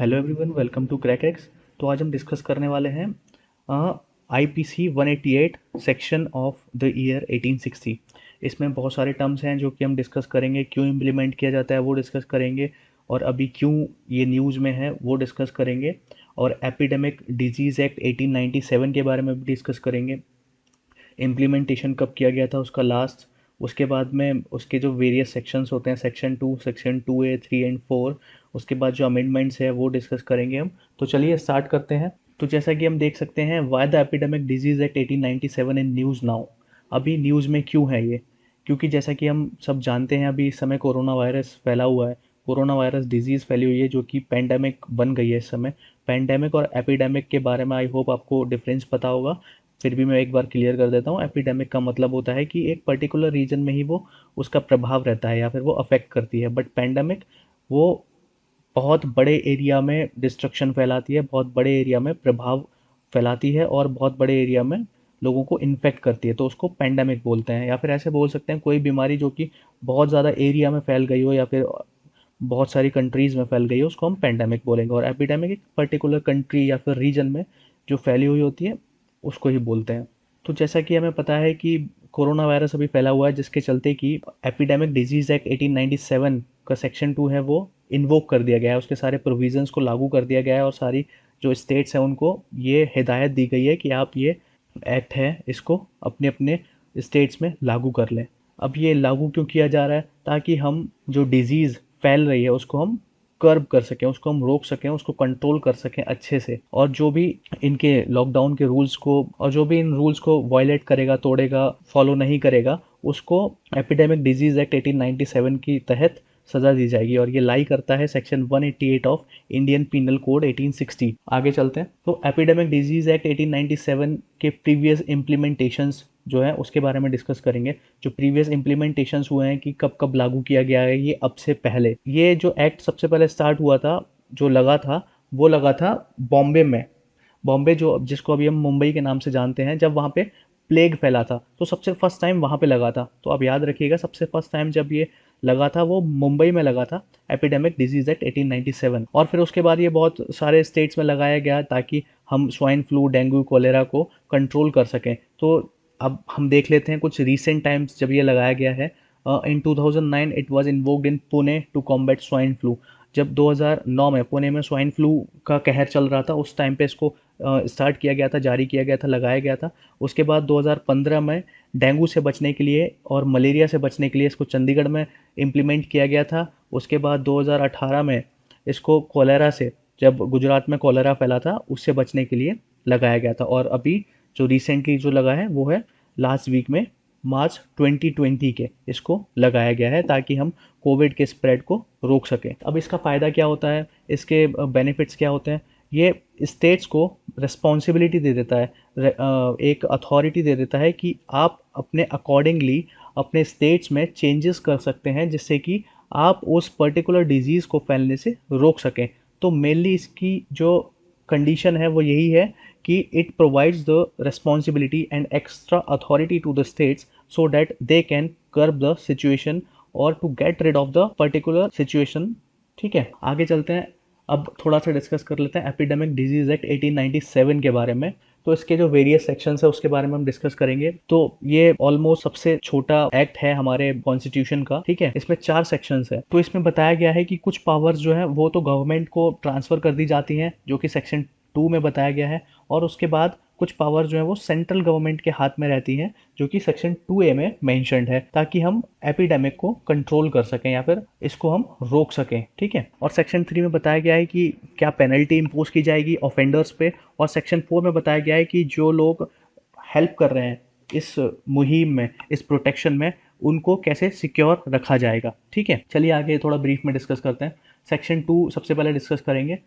Hello everyone, welcome to Crackex. तो आज हम डिस्कस करने वाले हैं IPC 188 section of the year 1860। इसमें बहुत सारे टर्म्स हैं जो कि हम डिस्कस करेंगे, क्यों इम्प्लीमेंट किया जाता है वो डिस्कस करेंगे, और अभी क्यों ये न्यूज़ में है वो डिस्कस करेंगे, और एपिडेमिक डिजीज़ एक्ट 1897 के बारे में भी डिस्कस करेंगे। इम्प्लीमेंटेशन कब किया गया था उसका लास्ट, उसके बाद में उसके जो वेरियस सेक्शंस होते हैं, सेक्शन 2A 3 एंड 4, उसके बाद जो अमेंडमेंट्स है वो डिस्कस करेंगे हम। तो चलिए स्टार्ट करते हैं। तो जैसा कि हम देख सकते हैं, why the epidemic disease act 1897 in news now. अभी न्यूज़ में क्यों है ये? क्योंकि जैसा कि हम सब जानते हैं, अभी इस समय कोरोना वायरस फैला हुआ है। कोरोना वायरस डिजीज़ फैली हुई है जो कि पैंडेमिक बन गई है इस समय। पैंडेमिक और एपिडेमिक के बारे में आई होप आपको डिफरेंस पता होगा। फिर भी मैं एक बार क्लियर कर देता हूँ। एपिडेमिक का मतलब होता है कि एक पर्टिकुलर रीजन में ही वो उसका प्रभाव रहता है या फिर वो अफेक्ट करती है। बट पैंडेमिक वो बहुत बड़े एरिया में डिस्ट्रक्शन फैलाती है, बहुत बड़े एरिया में प्रभाव फैलाती है और बहुत बड़े एरिया में लोगों को इन्फेक्ट करती है, तो उसको पैंडेमिक बोलते हैं। या फिर ऐसे बोल सकते हैं, कोई बीमारी जो कि बहुत ज़्यादा एरिया में फैल गई हो या फिर बहुत सारी कंट्रीज़ में फैल गई हो, उसको हम पैंडेमिक बोलेंगे। और एपिडेमिक एक पर्टिकुलर कंट्री या फिर रीजन में जो फैली हुई होती है उसको ही बोलते हैं। तो जैसा कि हमें पता है कि कोरोना वायरस अभी फैला हुआ है, जिसके चलते कि एपिडेमिक डिजीज एक्ट 1897 का सेक्शन 2 है वो इन्वोक कर दिया गया है, उसके सारे प्रोविजंस को लागू कर दिया गया है, और सारी जो स्टेट्स हैं उनको ये हिदायत दी गई है कि आप ये एक्ट है इसको अपने अपने स्टेट्स में लागू कर लें। अब ये लागू क्यों किया जा रहा है? ताकि हम जो डिजीज़ फैल रही है उसको हम कर्ब कर सकें, उसको हम रोक सकें, उसको कंट्रोल कर सकें अच्छे से। और जो भी इनके लॉकडाउन के रूल्स को, और जो भी इन रूल्स को वायलेट करेगा, तोड़ेगा, फॉलो नहीं करेगा, उसको एपिडेमिक डिजीज एक्ट 1897 की तहत सजा दी जाएगी। और ये लाई करता है section 188 of Indian penal code 1860। आगे चलते हैं। तो एपिडेमिक डिजीज एक्ट 1897 के प्रीवियस इम्प्लीमेंटेशंस जो है उसके बारे में डिस्कस करेंगे। जो प्रीवियस इम्प्लीमेंटेशंस हुए हैं कि कब कब लागू किया गया है, ये अब से पहले। ये जो एक्ट सबसे पहले स्टार्ट हुआ था, जो लगा था, वो लगा था बॉम्बे में। बॉम्बे जो जिसको अभी हम मुंबई के नाम से जानते हैं, जब वहाँ पे प्लेग फैला था तो सबसे फर्स्ट टाइम वहाँ पे लगा था। तो अब याद रखिएगा, सबसे फर्स्ट टाइम जब ये लगा था वो मुंबई में लगा था, एपिडेमिक डिजीज एक्ट 1897। और फिर उसके बाद ये बहुत सारे स्टेट्स में लगाया गया ताकि हम स्वाइन फ्लू, डेंगू, कोलेरा को कंट्रोल कर सकें। तो अब हम देख लेते हैं कुछ रीसेंट टाइम्स जब ये लगाया गया है। In 2009 it was invoked in Pune to combat swine flu. जब 2009 में पुणे में स्वाइन फ्लू का कहर चल रहा था, उस टाइम पे इसको स्टार्ट किया गया था, जारी किया गया था, लगाया गया था। उसके बाद 2015 में डेंगू से बचने के लिए और मलेरिया से बचने के लिए इसको चंडीगढ़ में इम्प्लीमेंट किया गया था। उसके बाद 2018 में इसको कोलेरा से, जब गुजरात में कोलेरा फैला था, उससे बचने के लिए लगाया गया था। और अभी जो रिसेंटली जो लगा है वो है लास्ट वीक में, मार्च 2020 के इसको लगाया गया है ताकि हम कोविड के स्प्रेड को रोक सकें। अब इसका फ़ायदा क्या होता है, इसके बेनिफिट्स क्या होते हैं? ये स्टेट्स को रिस्पॉन्सिबिलिटी दे देता है, एक अथॉरिटी दे देता है कि आप अपने अकॉर्डिंगली अपने स्टेट्स में चेंजेस कर सकते हैं, जिससे कि आप उस पर्टिकुलर डिजीज़ को फैलने से रोक सकें। तो मेनली इसकी जो कंडीशन है वो यही है कि it provides the responsibility and extra authority to the states so that they can curb the situation or to get rid of the particular situation. ठीक है, आगे चलते हैं। अब थोड़ा सा डिस्कस कर लेते हैं एपिडेमिक डिजीज एक्ट 1897 के बारे में। तो इसके जो वेरियस सेक्शंस है उसके बारे में हम डिस्कस करेंगे। तो ये ऑलमोस्ट सबसे छोटा एक्ट है हमारे कॉन्स्टिट्यूशन का। ठीक है, इसमें 4 सेक्शंस है। तो इसमें बताया गया है कि कुछ पावर्स जो है वो तो गवर्नमेंट को ट्रांसफर कर दी जाती हैं, जो कि सेक्शन 2 में बताया गया है। और उसके बाद कुछ पावर जो है वो सेंट्रल गवर्नमेंट के हाथ में रहती हैं, जो कि सेक्शन 2A में मेंशन्ड है, ताकि हम एपिडेमिक को कंट्रोल कर सकें या फिर इसको हम रोक सकें। ठीक है, और सेक्शन 3 में बताया गया है कि क्या पेनल्टी इम्पोज की जाएगी ऑफेंडर्स पे। और सेक्शन 4 में बताया गया है कि जो लोग हेल्प कर रहे हैं इस मुहिम में, इस प्रोटेक्शन में, उनको कैसे सिक्योर रखा जाएगा। ठीक है, चलिए आगे थोड़ा ब्रीफ में डिस्कस करते हैं। सेक्शन 2 सबसे पहले डिस्कस करेंगे,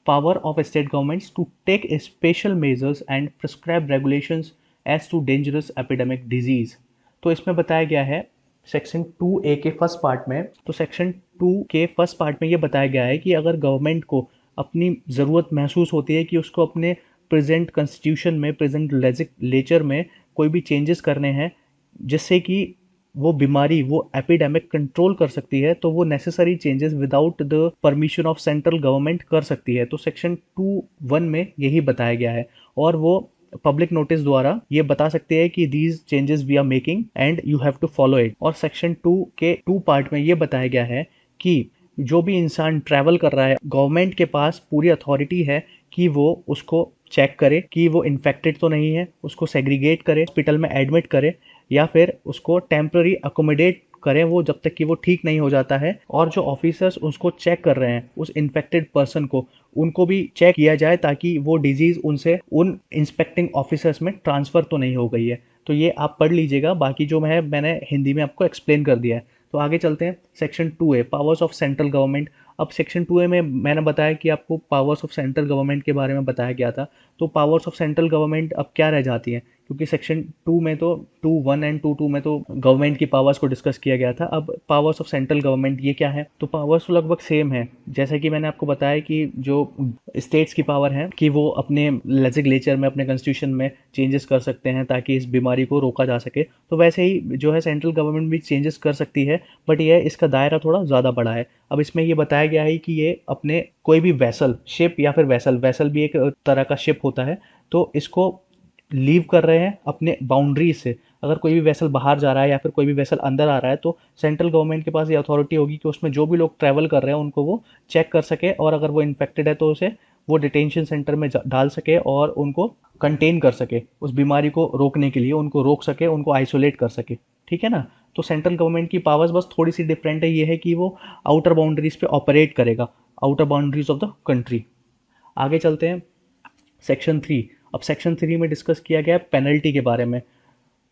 power of state governments to take special measures and prescribe regulations as to dangerous epidemic disease। तो इसमें बताया गया है सेक्शन 2A के फर्स्ट पार्ट में। तो सेक्शन 2 के फर्स्ट पार्ट में ये बताया गया है कि अगर गवर्नमेंट को अपनी ज़रूरत महसूस होती है कि उसको अपने प्रेजेंट कॉन्स्टिट्यूशन में, प्रेजेंट लेजिस्लेचर में कोई भी चेंजेस करने हैं, जिससे कि वो बीमारी, वो एपिडेमिक कंट्रोल कर सकती है, तो वो necessary changes without the permission of central government कर सकती है। तो सेक्शन 2(1) में यही बताया गया है, और वो पब्लिक नोटिस द्वारा ये बता सकते हैं कि these changes we are making and you have to follow it. और सेक्शन 2 के 2 पार्ट में ये बताया गया है कि जो भी इंसान ट्रैवल कर रहा है, गवर्नमेंट के पास पूरी अथॉरिटी है कि वो उसको चेक करे कि वो इन्फेक्टेड तो नहीं है, उसको सेग्रीगेट करे, हॉस्पिटल में एडमिट करे, या फिर उसको टेम्पररी अकोमोडेट करें वो जब तक कि वो ठीक नहीं हो जाता है। और जो ऑफिसर्स उसको चेक कर रहे हैं, उस इन्फेक्टेड पर्सन को, उनको भी चेक किया जाए ताकि वो डिजीज उनसे उन इंस्पेक्टिंग ऑफिसर्स में ट्रांसफर तो नहीं हो गई है। तो ये आप पढ़ लीजिएगा, बाकी जो मैंने हिंदी में आपको एक्सप्लेन कर दिया है। तो आगे चलते हैं section 2A, powers of central government. अब सेक्शन 2A में मैंने बताया कि आपको पावर्स ऑफ सेंट्रल गवर्नमेंट के बारे में बताया गया था। तो पावर्स ऑफ सेंट्रल गवर्नमेंट अब क्या रह जाती हैं, क्योंकि सेक्शन 2 में तो 2(1) एंड 2(2) में तो गवर्नमेंट की पावर्स को डिस्कस किया गया था। अब पावर्स ऑफ सेंट्रल गवर्नमेंट ये क्या है, तो पावर्स तो लगभग सेम है। जैसे कि मैंने आपको बताया कि जो स्टेट्स की पावर है कि वो अपने लेजिस्लेचर में, अपने कॉन्स्टिट्यूशन में चेंजेस कर सकते हैं ताकि इस बीमारी को रोका जा सके, तो वैसे ही जो है सेंट्रल गवर्नमेंट भी चेंजेस कर सकती है, बट ये इसका दायरा थोड़ा ज़्यादा बड़ा है। अब इसमें ये बताया गया है कि ये अपने कोई भी वेसल, शिप या फिर वेसल भी एक तरह का शिप होता है, तो इसको लीव कर रहे हैं अपने बाउंड्री से। अगर कोई भी वेसल बाहर जा रहा है या फिर कोई भी वेसल अंदर आ रहा है, तो सेंट्रल गवर्नमेंट के पास ये अथॉरिटी होगी कि उसमें जो भी लोग ट्रैवल कर रहे हैं उनको वो चेक कर सके, और अगर वो इन्फेक्टेड है तो उसे वो डिटेंशन सेंटर में डाल सके और उनको कंटेन कर सके, उस बीमारी को रोकने के लिए उनको रोक सके, उनको आइसोलेट कर सके। ठीक है ना। तो सेंट्रल गवर्नमेंट की पावर्स बस थोड़ी सी डिफरेंट है, ये है कि वो आउटर बाउंड्रीज पे ऑपरेट करेगा, outer boundaries of the country. आगे चलते हैं सेक्शन 3। अब सेक्शन 3 में डिस्कस किया गया है पेनल्टी के बारे में।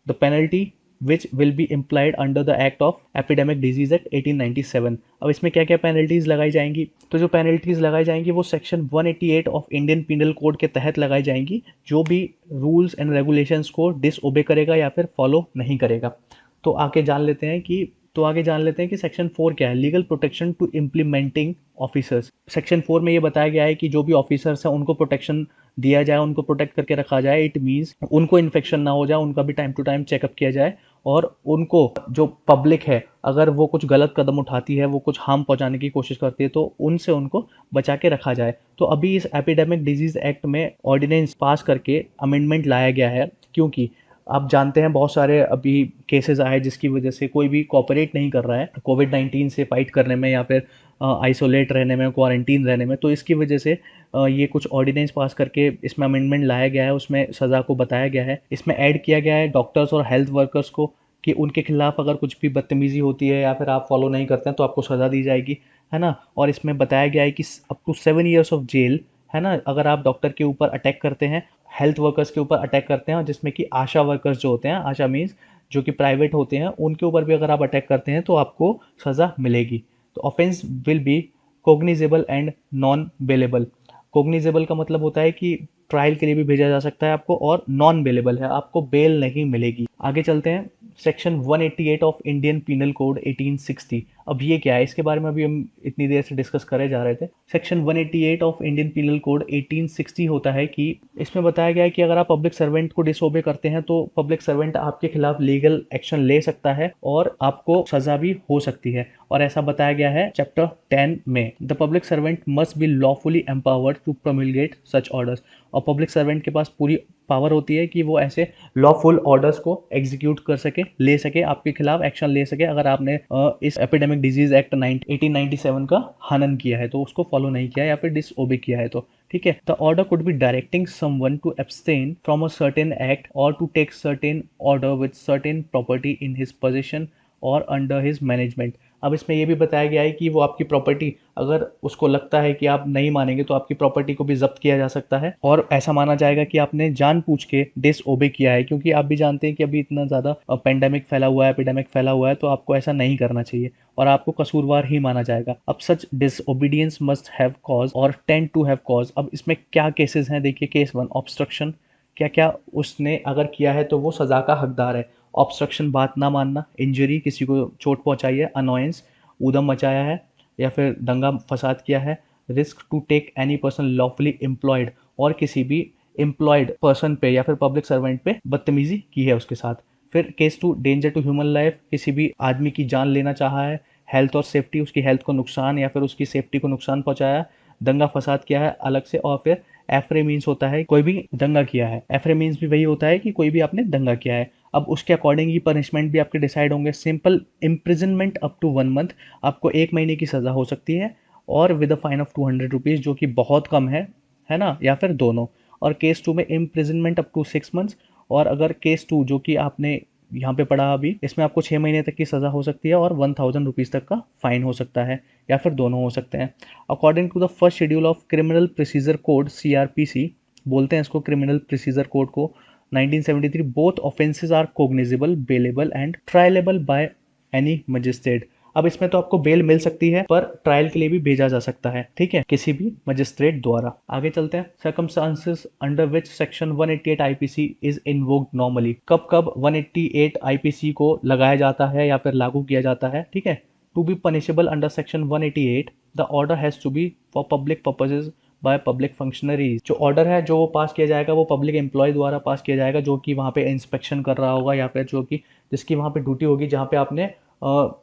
The penalty which will be implied under the act of epidemic disease act 1897। अब इसमें क्या क्या पेनल्टीज लगाई जाएंगी, तो जो पेनल्टीज लगाई जाएंगी वो section 188 of Indian penal code के तहत लगाई जाएंगी, जो भी रूल्स एंड रेगुलेशंस को डिसओबे करेगा या फिर फॉलो नहीं करेगा। तो आगे जान लेते हैं कि सेक्शन 4 क्या है, legal protection to implementing officers. Section 4 में ये बताया गया है कि जो भी ऑफिसर्स हैं उनको प्रोटेक्शन दिया जाए, उनको प्रोटेक्ट करके रखा जाए। इट मीन्स उनको इन्फेक्शन ना हो जाए, उनका भी टाइम टू टाइम चेकअप किया जाए, और उनको जो पब्लिक है अगर वो कुछ गलत कदम उठाती है, वो कुछ हार्म पहुंचाने की कोशिश करती है, तो उनसे उनको बचा के रखा जाए। तो अभी इस एपिडेमिक डिजीज एक्ट में ऑर्डिनेंस पास करके अमेंडमेंट लाया गया है, क्योंकि आप जानते हैं बहुत सारे अभी केसेस आए जिसकी वजह से कोई भी कोऑपरेट नहीं कर रहा है कोविड-19 से फाइट करने में, या फिर आइसोलेट रहने में, क्वारंटीन रहने में। तो इसकी वजह से ये कुछ ऑर्डिनेंस पास करके इसमें अमेंडमेंट लाया गया है, उसमें सज़ा को बताया गया है। इसमें ऐड किया गया है डॉक्टर्स और हेल्थ वर्कर्स को कि उनके खिलाफ अगर कुछ भी बदतमीजी होती है या फिर आप फॉलो नहीं करते हैं तो आपको सज़ा दी जाएगी, है ना। और इसमें बताया गया है कि up to 7 years of jail, है ना, अगर आप डॉक्टर के ऊपर अटैक करते हैं, हेल्थ वर्कर्स के ऊपर अटैक करते हैं, और जिसमें कि आशा वर्कर्स जो होते हैं, आशा मीन्स जो कि प्राइवेट होते हैं, उनके ऊपर भी अगर आप अटैक करते हैं तो आपको सज़ा मिलेगी। तो offence will be cognisable and non bailable. Cognisable का मतलब होता है कि ट्रायल के लिए भी भेजा जा सकता है आपको, और नॉन बेलेबल है, आपको बेल नहीं मिलेगी। आगे चलते हैं section 188 of Indian penal code 1860। अब ये क्या है, इसके बारे में अभी हम इतनी देर से डिस्कस करे जा रहे थे। Section 188 of Indian penal code 1860 होता है कि इसमें बताया गया है कि अगर आप पब्लिक सर्वेंट को डिसओबे करते हैं तो पब्लिक सर्वेंट आपके खिलाफ लीगल एक्शन ले सकता है और आपको सजा भी हो सकती है। और ऐसा बताया गया है चैप्टर 10 में। The public servant must be lawfully empowered to promulgate such orders. और पब्लिक सर्वेंट के पास पूरी पावर होती है कि वो ऐसे लॉफुल ऑर्डर्स को एग्जीक्यूट कर सके, ले सके, आपके खिलाफ एक्शन ले सके अगर आपने इस एपिडेमिक डिजीज एक्ट 1897 का हनन किया है, तो उसको फॉलो नहीं किया या फिर डिसओबे किया है तो। ठीक है। The order could be directing someone to abstain from a certain act or to take certain order with certain property in his position or under his management. अब इसमें यह भी बताया गया है कि वो आपकी प्रॉपर्टी, अगर उसको लगता है कि आप नहीं मानेंगे तो आपकी प्रॉपर्टी को भी जब्त किया जा सकता है, और ऐसा माना जाएगा कि आपने जानबूझ के डिसओबे किया है, क्योंकि आप भी जानते हैं कि अभी इतना ज़्यादा पेंडेमिक फैला हुआ है, एपिडेमिक फैला हुआ है, तो आपको ऐसा नहीं करना चाहिए और आपको कसूरवार ही माना जाएगा। अब सच डिसओबीडियंस मस्ट हैव कॉज और टेंड टू हैव कॉज। अब इसमें क्या केसेस हैं, देखिए। केस 1 ऑब्स्ट्रक्शन, क्या क्या उसने अगर किया है तो वो सज़ा का हकदार है। ऑब्स्ट्रक्शन, बात ना मानना, इंजरी, किसी को चोट पहुंचाई है, अनोयंस, ऊधम मचाया है या फिर दंगा फसाद किया है, risk to take any person lawfully employed, और किसी भी एम्प्लॉयड पर्सन पे या फिर पब्लिक सर्वेंट पे बदतमीजी की है उसके साथ। फिर case 2 danger to human life, किसी भी आदमी की जान लेना चाहा है, हेल्थ और सेफ्टी, उसकी हेल्थ को नुकसान या फिर उसकी सेफ्टी को नुकसान पहुंचाया, दंगा फसाद किया है अलग से, और फिर एफरे मीन्स होता है कोई भी दंगा किया है। एफरे मीन्स भी वही होता है कि कोई भी आपने दंगा किया है। अब उसके अकॉर्डिंग ही पनिशमेंट भी आपके डिसाइड होंगे। Simple imprisonment up to 1 month, आपको 1 महीने की सज़ा हो सकती है, और with a fine of 200 rupees, जो कि बहुत कम है ना, या फिर दोनों। और केस 2 में इम्प्रिजनमेंट अप टू 6 मंथ्स, और अगर केस 2 जो कि आपने यहाँ पे पढ़ा अभी, इसमें आपको 6 महीने तक की सज़ा हो सकती है और 1000 रुपीज़ तक का फाइन हो सकता है, या फिर दोनों हो सकते हैं। According to the first schedule of criminal procedure code, CRPC बोलते हैं इसको, क्रिमिनल प्रोसीजर कोड को, 1973, both offences are cognizable, bailable and triable by any magistrate. अब इसमें तो आपको बेल मिल सकती है, पर ट्रायल के लिए भी भेजा जा सकता है, ठीक है, किसी भी मजिस्ट्रेट द्वारा। आगे चलते हैं। Circumstances under which section 188 IPC is invoked normally, कब कब 188 आईपीसी को लगाया जाता है या फिर लागू किया जाता है, ठीक है। To be punishable under section 188, the order has to be for public purposes by public functionaries. जो ऑर्डर है जो वो पास किया जाएगा वो पब्लिक एम्प्लॉय द्वारा पास किया जाएगा, जो कि वहाँ पे इंस्पेक्शन कर रहा होगा, या फिर जो कि जिसकी वहाँ पे ड्यूटी होगी जहाँ पे आपने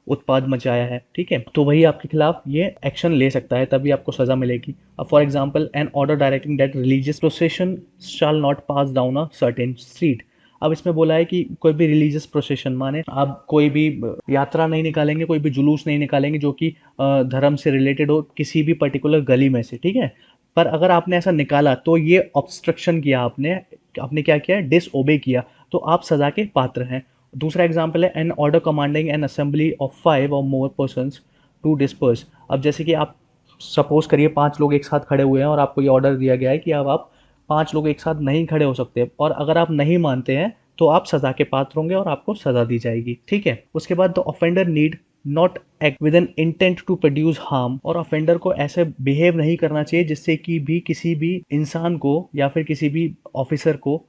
उत्पाद मचाया है, ठीक है। तो वही आपके खिलाफ ये एक्शन ले सकता है, तभी आपको सजा मिलेगी। अब for example, an order directing that religious procession shall not pass down a certain street. अब इसमें बोला है कि कोई भी रिलीजियस प्रोसेशन, माने आप कोई भी यात्रा नहीं निकालेंगे, कोई भी जुलूस नहीं निकालेंगे जो कि धर्म से रिलेटेड हो, किसी भी पर्टिकुलर गली में से, ठीक है। पर अगर आपने ऐसा निकाला तो ये ऑब्स्ट्रक्शन किया आपने, आपने क्या किया, डिसओबे किया, तो आप सजा के पात्र हैं। दूसरा एग्जाम्पल है, an order commanding an assembly of 5 और मोर पर्सन्स टू डिस्पर्स। अब जैसे कि आप सपोज करिए 5 लोग एक साथ खड़े हुए हैं और आपको ये ऑर्डर दिया गया है कि अब आप 5 लोग एक साथ नहीं खड़े हो सकते, और अगर आप नहीं मानते हैं तो आप सजा के पात्र होंगे और आपको सजा दी जाएगी, ठीक है। उसके बाद, the offender need not act with an intent to produce harm, और ऑफेंडर को ऐसे बिहेव नहीं करना चाहिए जिससे कि भी किसी भी इंसान को या फिर किसी भी ऑफिसर को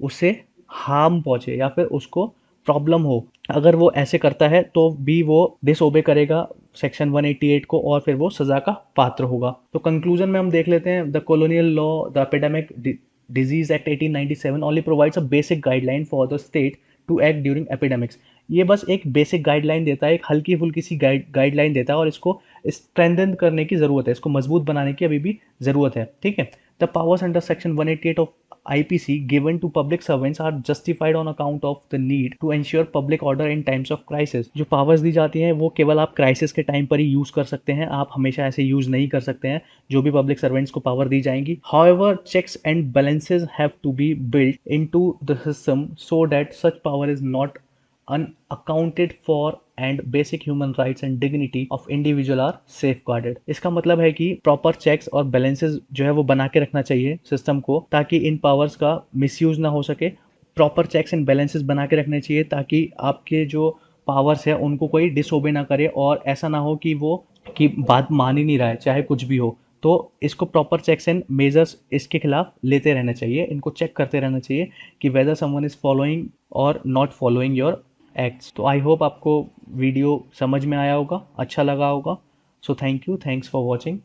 उससे हार्म पहुंचे या फिर उसको प्रॉब्लम हो। अगर वो ऐसे करता है तो भी वो डिसओबे करेगा सेक्शन 188 को, और फिर वो सजा का पात्र होगा। तो कंक्लूजन में हम देख लेते हैं, the colonial law, the epidemic disease act 1897 only provides a basic guideline for the state to act during epidemics. ये बस एक बेसिक गाइडलाइन देता है, एक हल्की फुल्की सी गाइडलाइन देता है, और इसको स्ट्रेंथन करने की जरूरत है, इसको मजबूत बनाने की अभी भी जरूरत है, ठीक है। The powers under section 188 of IPC given to public servants are justified on account of the need to ensure public order in times of crisis। जो पावर्स दी जाती हैं वो केवल आप क्राइसिस के टाइम पर ही यूज कर सकते हैं, आप हमेशा ऐसे यूज नहीं कर सकते हैं जो भी पब्लिक सर्वेंट्स को पावर दी जाएंगी। However, checks and balances have to be built into the system so that such power is not unaccounted for and basic human rights and dignity of individual are safeguarded। इसका मतलब है कि proper checks और balances जो है वो बना के रखना चाहिए सिस्टम को, ताकि इन पावर्स का मिसयूज ना हो सके। प्रॉपर चेक्स एंड बैलेंसेस बना के रखने चाहिए ताकि आपके जो पावर्स है उनको कोई डिसओबे ना करे, और ऐसा ना हो कि वो की बात मान ही नहीं रहा है चाहे कुछ भी हो। तो इसको प्रॉपर चेक्स एंड मेजर्स इसके खिलाफ लेते रहना चाहिए, इनको चेक करते रहना चाहिए कि वेदर समवन इज फॉलोइंग और नॉट फॉलोइंग योर एक्ट्स। तो आई होप आपको वीडियो समझ में आया होगा, अच्छा लगा होगा। So thank you, thanks for watching.